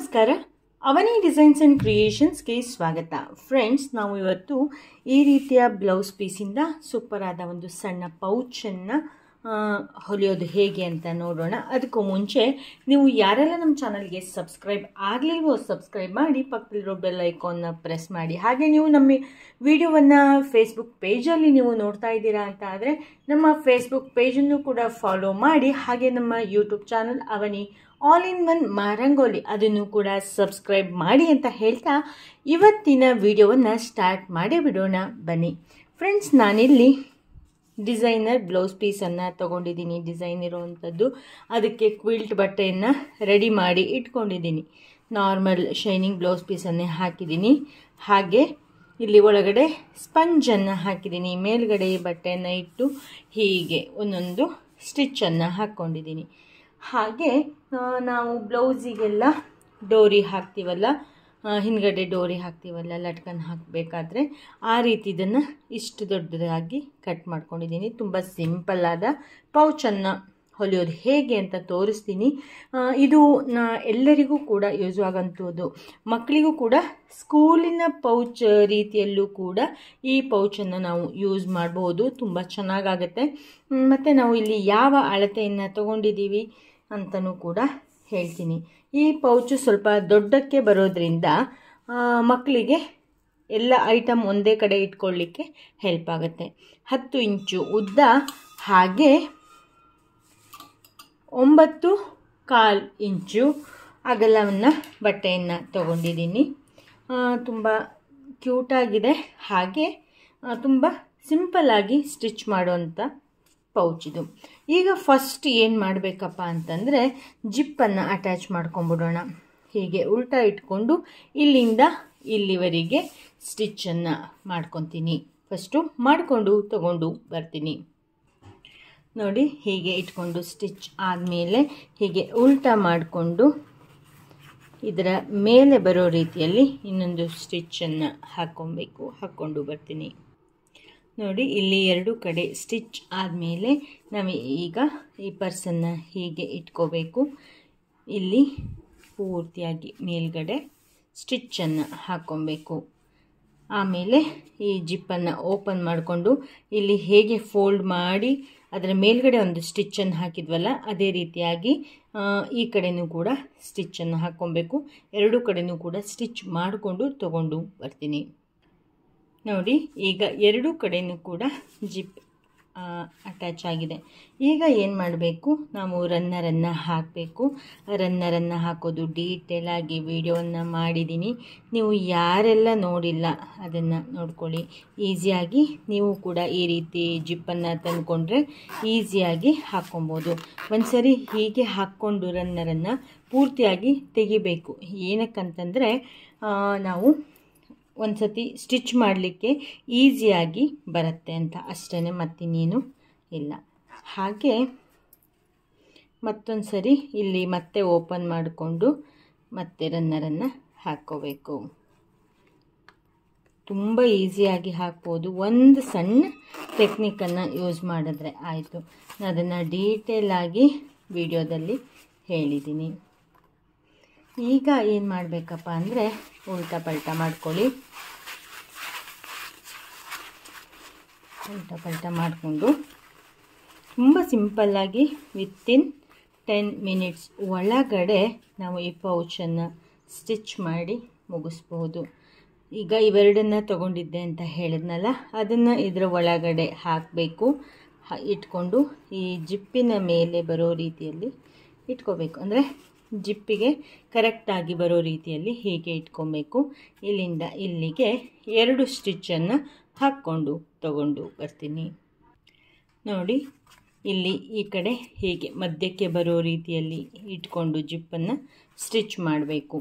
ನಮಸ್ಕಾರ. ಅವನಿ designs and ಕ್ರಿಯೇಷನ್ಸ್ಗೆ ಸ್ವಾಗತ. Friends, ನಾವು ಇವತ್ತು ಈ ರೀತಿಯ ಬ್ಲೌಸ್ ಪೀಸಿಂದ ಸೂಪರ್ ಆದ ಒಂದು ಸಣ್ಣ ಪೌಚನ್ನು ಹೊಲಿಯೋದು ಹೇಗೆ ಅಂತ ನೋಡೋಣ. ಅದಕ್ಕೂ ಮುಂಚೆ ನೀವು ಯಾರೆಲ್ಲ ನಮ್ಮ ಚಾನಲ್ಗೆ ಸಬ್ಸ್ಕ್ರೈಬ್ ಆಗಲಿಲ್ವೋ ಸಬ್ಸ್ಕ್ರೈಬ್ ಮಾಡಿ, ಪಕ್ಕದಲ್ಲಿರೋ ಬೆಲ್ ಐಕಾನ್ನ ಪ್ರೆಸ್ ಮಾಡಿ. ಹಾಗೆ ನೀವು ನಮ್ಮ ವಿಡಿಯೋವನ್ನು ಫೇಸ್ಬುಕ್ ಪೇಜಲ್ಲಿ ನೀವು ನೋಡ್ತಾ ಇದ್ದೀರಾ ಅಂತ ಆದರೆ ನಮ್ಮ ಫೇಸ್ಬುಕ್ ಪೇಜನ್ನು ಕೂಡ ಫಾಲೋ ಮಾಡಿ. ಹಾಗೆ ನಮ್ಮ YouTube channel Avani all in one Marangoli ಅದನ್ನು ಕೂಡ ಸಬ್ಸ್ಕ್ರೈಬ್ ಮಾಡಿ ಅಂತ ಹೇಳ್ತಾ ಇವತ್ತಿನ ವಿಡಿಯೋವನ್ನು ಸ್ಟಾರ್ಟ್ ಮಾಡಿ ಬಿಡೋಣ ಬನ್ನಿ. ಫ್ರೆಂಡ್ಸ್, ನಾನಿಲ್ಲಿ ಡಿಸೈನರ್ ಬ್ಲೌಸ್ ಪೀಸನ್ನು ತೊಗೊಂಡಿದ್ದೀನಿ. ಡಿಸೈನ್ ಇರೋವಂಥದ್ದು. ಅದಕ್ಕೆ ಕ್ವಿಲ್ಟ್ ಬಟ್ಟೆಯನ್ನು ರೆಡಿ ಮಾಡಿ ಇಟ್ಕೊಂಡಿದ್ದೀನಿ. ನಾರ್ಮಲ್ ಶೈನಿಂಗ್ ಬ್ಲೌಸ್ ಪೀಸನ್ನೇ ಹಾಕಿದ್ದೀನಿ. ಹಾಗೆ ಇಲ್ಲಿ ಒಳಗಡೆ ಸ್ಪಂಜನ್ನು ಹಾಕಿದ್ದೀನಿ. ಮೇಲ್ಗಡೆ ಬಟ್ಟೆಯನ್ನು ಇಟ್ಟು ಹೀಗೆ ಒಂದೊಂದು ಸ್ಟಿಚ್ಚನ್ನು ಹಾಕ್ಕೊಂಡಿದ್ದೀನಿ. ಹಾಗೆ ನಾವು ಬ್ಲೌಸಿಗೆಲ್ಲ ಡೋರಿ ಹಾಕ್ತೀವಲ್ಲ, ಹಿಂದ್ಗಡೆ ಡೋರಿ ಹಾಕ್ತೀವಲ್ಲ, ಲಟ್ಕನ್ ಹಾಕಬೇಕಾದ್ರೆ ಆ ರೀತಿ ಇದನ್ನು ಇಷ್ಟು ದೊಡ್ಡದಾಗಿ ಕಟ್ ಮಾಡ್ಕೊಂಡಿದ್ದೀನಿ. ತುಂಬ ಸಿಂಪಲ್ಲಾದ ಪೌಚನ್ನು ಹೊಲಿಯೋದು ಹೇಗೆ ಅಂತ ತೋರಿಸ್ತೀನಿ. ಇದು ಎಲ್ಲರಿಗೂ ಕೂಡ ಯೂಸ್ ಆಗೋಂಥದ್ದು. ಮಕ್ಕಳಿಗೂ ಕೂಡ ಸ್ಕೂಲಿನ ಪೌಚ್ ರೀತಿಯಲ್ಲೂ ಕೂಡ ಈ ಪೌಚನ್ನು ನಾವು ಯೂಸ್ ಮಾಡ್ಬೋದು. ತುಂಬ ಚೆನ್ನಾಗಾಗತ್ತೆ. ಮತ್ತು ನಾವು ಇಲ್ಲಿ ಯಾವ ಅಳತೆಯನ್ನು ತೊಗೊಂಡಿದ್ದೀವಿ ಅಂತಲೂ ಕೂಡ ಹೇಳ್ತೀನಿ. ಈ ಪೌಚು ಸ್ವಲ್ಪ ದೊಡ್ಡಕ್ಕೆ ಬರೋದ್ರಿಂದ ಮಕ್ಕಳಿಗೆ ಎಲ್ಲ ಐಟಮ್ ಒಂದೇ ಕಡೆ ಇಟ್ಕೊಳ್ಳಿಕ್ಕೆ ಹೆಲ್ಪ್ ಆಗುತ್ತೆ. 10 ಇಂಚು ಉದ್ದ, ಹಾಗೆ 9.25 ಇಂಚು ಅಗಲವನ್ನು ಬಟ್ಟೆಯನ್ನು ತೊಗೊಂಡಿದ್ದೀನಿ. ತುಂಬ ಕ್ಯೂಟಾಗಿದೆ. ಹಾಗೆ ತುಂಬ ಸಿಂಪಲ್ಲಾಗಿ ಸ್ಟಿಚ್ ಮಾಡುವಂಥ ಪೌಚ್ ಇದು. ಈಗ ಫಸ್ಟ್ ಏನು ಮಾಡಬೇಕಪ್ಪ ಅಂತಂದರೆ ಜಿಪ್ಪನ್ನು ಅಟ್ಯಾಚ್ ಮಾಡ್ಕೊಂಬಿಡೋಣ. ಹೀಗೆ ಉಲ್ಟಾ ಇಟ್ಕೊಂಡು ಇಲ್ಲಿಂದ ಇಲ್ಲಿವರೆಗೆ ಸ್ಟಿಚ್ಚನ್ನು ಮಾಡ್ಕೊತೀನಿ. ಫಸ್ಟು ಮಾಡಿಕೊಂಡು ತಗೊಂಡು ಬರ್ತೀನಿ. ನೋಡಿ, ಹೀಗೆ ಇಟ್ಕೊಂಡು ಸ್ಟಿಚ್ ಆದಮೇಲೆ ಹೀಗೆ ಉಲ್ಟಾ ಮಾಡಿಕೊಂಡು ಇದರ ಮೇಲೆ ಬರೋ ರೀತಿಯಲ್ಲಿ ಇನ್ನೊಂದು ಸ್ಟಿಚ್ಚನ್ನು ಹಾಕ್ಕೊಂಡು ಬರ್ತೀನಿ. ನೋಡಿ, ಇಲ್ಲಿ 2 ಕಡೆ ಸ್ಟಿಚ್ ಆದಮೇಲೆ ನಾವು ಈಗ ಈ ಪರ್ಸನ್ನು ಹೀಗೆ ಇಟ್ಕೋಬೇಕು. ಇಲ್ಲಿ ಪೂರ್ತಿಯಾಗಿ ಮೇಲ್ಗಡೆ ಸ್ಟಿಚ್ಚನ್ನು ಹಾಕ್ಕೊಬೇಕು. ಆಮೇಲೆ ಈ ಜಿಪ್ಪನ್ನು ಓಪನ್ ಮಾಡಿಕೊಂಡು ಇಲ್ಲಿ ಹೇಗೆ ಫೋಲ್ಡ್ ಮಾಡಿ ಅದರ ಮೇಲ್ಗಡೆ ಒಂದು ಸ್ಟಿಚ್ಚನ್ನು ಹಾಕಿದ್ವಲ್ಲ, ಅದೇ ರೀತಿಯಾಗಿ ಈ ಕಡೆಯೂ ಕೂಡ ಸ್ಟಿಚ್ಚನ್ನು ಹಾಕ್ಕೊಬೇಕು. 2 ಕಡೆಯೂ ಕೂಡ ಸ್ಟಿಚ್ ಮಾಡಿಕೊಂಡು ತಗೊಂಡು ಬರ್ತೀನಿ. ನೋಡಿ, ಈಗ 2 ಕಡೆಯೂ ಕೂಡ ಜಿಪ್ ಅಟ್ಯಾಚ್ ಆಗಿದೆ. ಈಗ ಏನು ಮಾಡಬೇಕು, ನಾವು ರನ್ನರನ್ನು ಹಾಕಬೇಕು. ರನ್ನರನ್ನು ಹಾಕೋದು ಡೀಟೇಲಾಗಿ ವಿಡಿಯೋವನ್ನು ಮಾಡಿದ್ದೀನಿ. ನೀವು ಯಾರೆಲ್ಲ ನೋಡಿಲ್ಲ ಅದನ್ನು ನೋಡ್ಕೊಳ್ಳಿ. ಈಸಿಯಾಗಿ ನೀವು ಕೂಡ ಈ ರೀತಿ ಜಿಪ್ಪನ್ನು ತಂದುಕೊಂಡ್ರೆ ಈಸಿಯಾಗಿ ಹಾಕ್ಕೊಬೋದು. ಒಂದ್ಸರಿ ಹೀಗೆ ಹಾಕ್ಕೊಂಡು ರನ್ನರನ್ನು ಪೂರ್ತಿಯಾಗಿ ತೆಗಿಬೇಕು. ಏನಕ್ಕಂತಂದರೆ ನಾವು ಒಂದು ಸತಿ ಸ್ಟಿಚ್ ಮಾಡಲಿಕ್ಕೆ ಈಸಿಯಾಗಿ ಬರುತ್ತೆ ಅಂತ ಅಷ್ಟೇ, ಮತ್ತಿನ್ನೇನು ಇಲ್ಲ. ಹಾಗೆ ಮತ್ತೊಂದು ಸರಿ ಇಲ್ಲಿ ಮತ್ತೆ ಓಪನ್ ಮಾಡಿಕೊಂಡು ಮತ್ತೆ ರನ್ನರನ್ನು ಹಾಕ್ಕೋಬೇಕು. ತುಂಬ ಈಸಿಯಾಗಿ ಹಾಕ್ಬೋದು. ಒಂದು ಸಣ್ಣ ಟೆಕ್ನಿಕನ್ನು ಯೂಸ್ ಮಾಡಿದ್ರೆ ಆಯಿತು. ನಾನು ಅದನ್ನು ಡೀಟೇಲಾಗಿ ವಿಡಿಯೋದಲ್ಲಿ ಹೇಳಿದ್ದೀನಿ. ಈಗ ಏನು ಮಾಡಬೇಕಪ್ಪ ಅಂದರೆ ಉಲ್ಟಾ ಪಲ್ಟಾ ಮಾಡ್ಕೊಳ್ಳಿ. ಉಲ್ಟಾ ಪಲ್ಟಾ ಮಾಡಿಕೊಂಡು ತುಂಬ ಸಿಂಪಲ್ಲಾಗಿ ವಿತಿನ್ 10 ಮಿನಿಟ್ಸ್ ಒಳಗಡೆ ನಾವು ಈ ಪೌಚನ್ನು ಸ್ಟಿಚ್ ಮಾಡಿ ಮುಗಿಸ್ಬೋದು. ಈಗ ಇವೆರಡನ್ನು ತೊಗೊಂಡಿದ್ದೆ ಅಂತ ಹೇಳಿದ್ನಲ್ಲ, ಅದನ್ನು ಇದರ ಒಳಗಡೆ ಹಾಕಬೇಕು. ಇಟ್ಕೊಂಡು ಈ ಜಿಪ್ಪಿನ ಮೇಲೆ ಬರೋ ರೀತಿಯಲ್ಲಿ ಇಟ್ಕೋಬೇಕು. ಅಂದರೆ ಜಿಪ್ಪಿಗೆ ಕರೆಕ್ಟಾಗಿ ಬರೋ ರೀತಿಯಲ್ಲಿ ಹೀಗೆ ಇಟ್ಕೊಬೇಕು. ಇಲ್ಲಿಂದ ಇಲ್ಲಿಗೆ 2 ಸ್ಟಿಚ್ಚನ್ನು ಹಾಕ್ಕೊಂಡು ತಗೊಂಡು ಬರ್ತೀನಿ. ನೋಡಿ, ಇಲ್ಲಿ ಈ ಕಡೆ ಹೀಗೆ ಮಧ್ಯಕ್ಕೆ ಬರೋ ರೀತಿಯಲ್ಲಿ ಇಟ್ಕೊಂಡು ಜಿಪ್ಪನ್ನು ಸ್ಟಿಚ್ ಮಾಡಬೇಕು.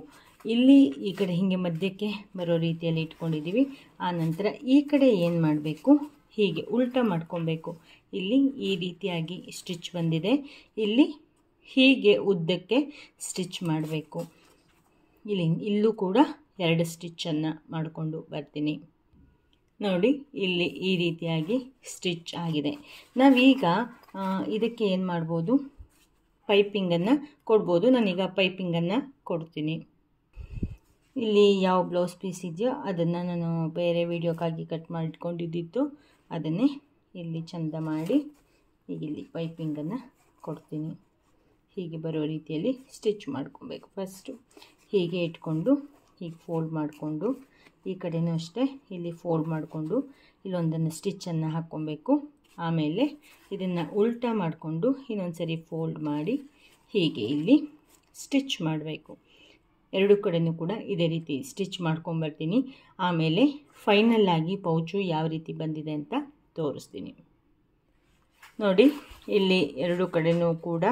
ಇಲ್ಲಿ ಈ ಕಡೆ ಹೀಗೆ ಮಧ್ಯಕ್ಕೆ ಬರೋ ರೀತಿಯಲ್ಲಿ ಇಟ್ಕೊಂಡಿದ್ದೀವಿ. ಆನಂತರ ಈ ಕಡೆ ಏನು ಮಾಡಬೇಕು, ಹೀಗೆ ಉಲ್ಟಾ ಮಾಡ್ಕೊಬೇಕು. ಇಲ್ಲಿ ಈ ರೀತಿಯಾಗಿ ಸ್ಟಿಚ್ ಬಂದಿದೆ. ಇಲ್ಲಿ ಹೀಗೆ ಉದ್ದಕ್ಕೆ ಸ್ಟಿಚ್ ಮಾಡಬೇಕು. ಇಲ್ಲೂ ಕೂಡ 2 ಸ್ಟಿಚ್ಚನ್ನು ಮಾಡಿಕೊಂಡು ಬರ್ತೀನಿ. ನೋಡಿ, ಇಲ್ಲಿ ಈ ರೀತಿಯಾಗಿ ಸ್ಟಿಚ್ ಆಗಿದೆ. ನಾವೀಗ ಇದಕ್ಕೆ ಏನು ಮಾಡ್ಬೋದು, ಪೈಪಿಂಗನ್ನು ಕೊಡ್ಬೋದು. ನಾನೀಗ ಪೈಪಿಂಗನ್ನು ಕೊಡ್ತೀನಿ. ಇಲ್ಲಿ ಯಾವ ಬ್ಲೌಸ್ ಪೀಸ್ ಇದೆಯೋ ಅದನ್ನು ನಾನು ಬೇರೆ ವಿಡಿಯೋಕ್ಕಾಗಿ ಕಟ್ ಮಾಡಿಟ್ಕೊಂಡಿದ್ದಿತ್ತು, ಅದನ್ನೇ ಇಲ್ಲಿ ಚಂದ ಮಾಡಿ ಈಗ ಇಲ್ಲಿ ಪೈಪಿಂಗನ್ನು ಕೊಡ್ತೀನಿ. ಹೀಗೆ ಬರೋ ರೀತಿಯಲ್ಲಿ ಸ್ಟಿಚ್ ಮಾಡ್ಕೊಬೇಕು. ಫಸ್ಟು ಹೀಗೆ ಇಟ್ಕೊಂಡು ಹೀಗೆ ಫೋಲ್ಡ್ ಮಾಡಿಕೊಂಡು ಈ ಕಡೆನೂ ಅಷ್ಟೇ ಇಲ್ಲಿ ಫೋಲ್ಡ್ ಮಾಡಿಕೊಂಡು ಇಲ್ಲೊಂದನ್ನು ಸ್ಟಿಚ್ಚನ್ನು ಹಾಕ್ಕೊಬೇಕು. ಆಮೇಲೆ ಇದನ್ನು ಉಲ್ಟಾ ಮಾಡಿಕೊಂಡು ಇನ್ನೊಂದು ಸರಿ ಫೋಲ್ಡ್ ಮಾಡಿ ಹೀಗೆ ಇಲ್ಲಿ ಸ್ಟಿಚ್ ಮಾಡಬೇಕು. ಎರಡು ಕಡೆಯೂ ಕೂಡ ಇದೇ ರೀತಿ ಸ್ಟಿಚ್ ಮಾಡ್ಕೊಂಬರ್ತೀನಿ. ಆಮೇಲೆ ಫೈನಲ್ಲಾಗಿ ಪೌಚು ಯಾವ ರೀತಿ ಬಂದಿದೆ ಅಂತ ತೋರಿಸ್ತೀನಿ. ನೋಡಿ, ಇಲ್ಲಿ ಎರಡು ಕಡೆಯೂ ಕೂಡ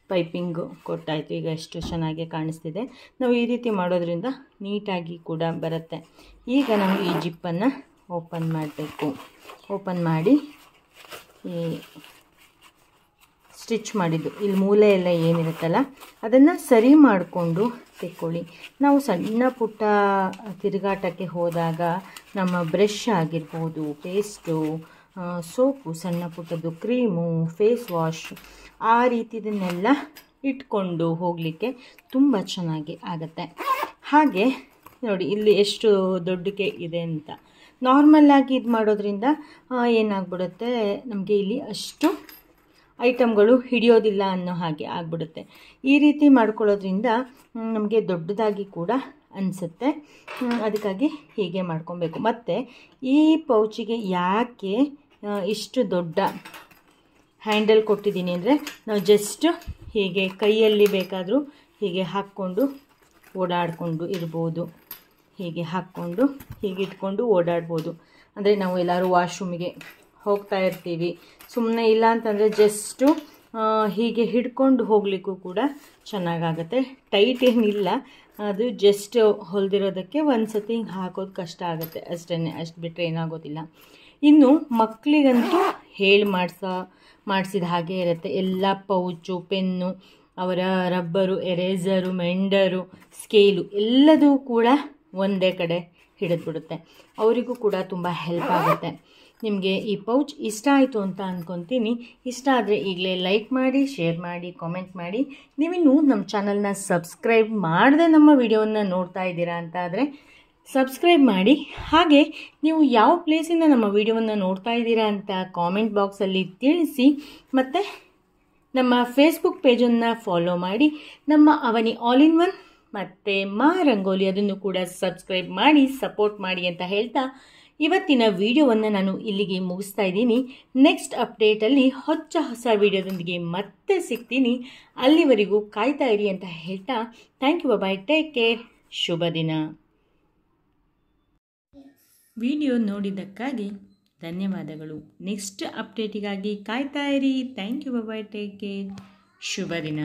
ಪೈಪಿಂಗು ಕೊಟ್ಟಾಯಿತು. ಈಗ ಎಷ್ಟು ಚೆನ್ನಾಗಿ ಕಾಣಿಸ್ತಿದೆ. ನಾವು ಈ ರೀತಿ ಮಾಡೋದ್ರಿಂದ ನೀಟಾಗಿ ಕೂಡ ಬರುತ್ತೆ. ಈಗ ನಾವು ಈ ಜಿಪ್ಪನ್ನು ಓಪನ್ ಮಾಡಬೇಕು. ಓಪನ್ ಮಾಡಿ ಈ ಸ್ಟಿಚ್ ಮಾಡಿದ್ದು ಇಲ್ಲಿ ಮೂಲೆ ಎಲ್ಲ ಏನಿರುತ್ತಲ್ಲ ಅದನ್ನು ಸರಿ ಮಾಡಿಕೊಂಡು ತೆಕ್ಕೊಳ್ಳಿ. ನಾವು ಸಣ್ಣ ಪುಟ್ಟ ತಿರುಗಾಟಕ್ಕೆ ಹೋದಾಗ ನಮ್ಮ ಬ್ರಷ್ ಆಗಿರ್ಬೋದು, ಪೇಸ್ಟು, ಸೋಪು, ಸಣ್ಣ ಪುಟ್ಟದ್ದು ಕ್ರೀಮು, ಫೇಸ್ ವಾಶ್ ಆ ರೀತಿದನ್ನೆಲ್ಲ ಇಟ್ಕೊಂಡು ಹೋಗಲಿಕ್ಕೆ ತುಂಬ ಚೆನ್ನಾಗಿ ಆಗುತ್ತೆ. ಹಾಗೆ ನೋಡಿ ಇಲ್ಲಿ ಎಷ್ಟು ದೊಡ್ಡಕ್ಕೆ ಇದೆ ಅಂತ. ನಾರ್ಮಲ್ಲಾಗಿ ಇದು ಮಾಡೋದ್ರಿಂದ ಏನಾಗ್ಬಿಡುತ್ತೆ, ನಮಗೆ ಇಲ್ಲಿ ಅಷ್ಟು ಐಟಮ್ಗಳು ಹಿಡಿಯೋದಿಲ್ಲ ಅನ್ನೋ ಹಾಗೆ ಆಗಿಬಿಡುತ್ತೆ. ಈ ರೀತಿ ಮಾಡ್ಕೊಳ್ಳೋದ್ರಿಂದ ನಮಗೆ ದೊಡ್ಡದಾಗಿ ಕೂಡ ಅನಿಸುತ್ತೆ. ಅದಕ್ಕಾಗಿ ಹೀಗೆ ಮಾಡ್ಕೊಬೇಕು. ಮತ್ತು ಈ ಪೌಚಿಗೆ ಯಾಕೆ ಇಷ್ಟು ದೊಡ್ಡ ಹ್ಯಾಂಡಲ್ ಕೊಟ್ಟಿದ್ದೀನಿ ಅಂದರೆ, ನಾವು ಜಸ್ಟ್ ಹೀಗೆ ಕೈಯಲ್ಲಿ ಬೇಕಾದರೂ ಹೀಗೆ ಹಾಕ್ಕೊಂಡು ಓಡಾಡಿಕೊಂಡು ಇರ್ಬೋದು. ಹೀಗೆ ಹಾಕ್ಕೊಂಡು ಹೀಗೆ ಇಟ್ಕೊಂಡು ಓಡಾಡ್ಬೋದು. ಅಂದರೆ ನಾವು ಎಲ್ಲರೂ ವಾಶ್ರೂಮಿಗೆ ಹೋಗ್ತಾ ಇರ್ತೀವಿ, ಸುಮ್ಮನೆ ಇಲ್ಲ ಅಂತಂದರೆ ಜಸ್ಟು ಹೀಗೆ ಹಿಡ್ಕೊಂಡು ಹೋಗಲಿಕ್ಕೂ ಕೂಡ ಚೆನ್ನಾಗಾಗುತ್ತೆ. ಟೈಟ್ ಏನಿಲ್ಲ, ಅದು ಜಸ್ಟ್ ಹೊಲಿದಿರೋದಕ್ಕೆ ಒಂದು ಸತಿ ಹಿಂಗೆ ಹಾಕೋದು ಕಷ್ಟ ಆಗುತ್ತೆ ಅಷ್ಟೇ, ಅಷ್ಟು ಬಿಟ್ಟರೆ ಏನಾಗೋದಿಲ್ಲ. ಇನ್ನು ಮಕ್ಕಳಿಗಂತೂ ಹೇಳಿ ಮಾಡಿಸಿದ ಹಾಗೆ ಇರುತ್ತೆ. ಎಲ್ಲ ಪೌಚು, ಪೆನ್ನು, ಅವರ ರಬ್ಬರು, ಎರೇಸರು, ಮೆಂಡರು, ಸ್ಕೇಲು ಎಲ್ಲದೂ ಕೂಡ ಒಂದೇ ಕಡೆ ಹಿಡಿದ್ಬಿಡುತ್ತೆ. ಅವರಿಗೂ ಕೂಡ ತುಂಬ ಹೆಲ್ಪ್ ಆಗುತ್ತೆ. ನಿಮಗೆ ಈ ಪೌಚ್ ಇಷ್ಟ ಆಯಿತು ಅಂತ ಅಂದ್ಕೊತೀನಿ. ಇಷ್ಟ ಆದರೆ ಈಗಲೇ ಲೈಕ್ ಮಾಡಿ, ಶೇರ್ ಮಾಡಿ, ಕಾಮೆಂಟ್ ಮಾಡಿ. ನೀವಿನ್ನೂ ನಮ್ಮ ಚಾನಲ್ನ ಸಬ್ಸ್ಕ್ರೈಬ್ ಮಾಡದೆ ನಮ್ಮ ವಿಡಿಯೋವನ್ನು ನೋಡ್ತಾ ಇದ್ದೀರಾ ಅಂತ ಆದರೆ ಸಬ್ಸ್ಕ್ರೈಬ್ ಮಾಡಿ. ಹಾಗೆ ನೀವು ಯಾವ ಪ್ಲೇಸಿಂದ ನಮ್ಮ ವಿಡಿಯೋವನ್ನು ನೋಡ್ತಾ ಇದ್ದೀರಾ ಅಂತ ಕಾಮೆಂಟ್ ಬಾಕ್ಸಲ್ಲಿ ತಿಳಿಸಿ. ಮತ್ತು ನಮ್ಮ ಫೇಸ್ಬುಕ್ ಪೇಜನ್ನು ಫಾಲೋ ಮಾಡಿ. ನಮ್ಮ ಅವನಿ ಆಲ್ ಇನ್ ಒನ್ ಮತ್ತು ಮಾ ರಂಗೋಲಿ ಅದನ್ನು ಕೂಡ ಸಬ್ಸ್ಕ್ರೈಬ್ ಮಾಡಿ, ಸಪೋರ್ಟ್ ಮಾಡಿ ಅಂತ ಹೇಳ್ತಾ ಇವತ್ತಿನ ವಿಡಿಯೋವನ್ನು ನಾನು ಇಲ್ಲಿಗೆ ಮುಗಿಸ್ತಾ ಇದ್ದೀನಿ. ನೆಕ್ಸ್ಟ್ ಅಪ್ಡೇಟಲ್ಲಿ ಹೊಸ ವಿಡಿಯೋದೊಂದಿಗೆ ಮತ್ತೆ ಸಿಗ್ತೀನಿ. ಅಲ್ಲಿವರೆಗೂ ಕಾಯ್ತಾ ಇರಿ ಅಂತ ಹೇಳ್ತಾ thank you, bye, take care, ಶುಭ ದಿನ. ವಿಡಿಯೋ ನೋಡಿದ್ದಕ್ಕಾಗಿ ಧನ್ಯವಾದಗಳು. ನೆಕ್ಸ್ಟ್ ಅಪ್ಡೇಟಿಗಾಗಿ ಕಾಯ್ತಾ ಇರಿ. Thank you, bye, take care, ಶುಭ ದಿನ.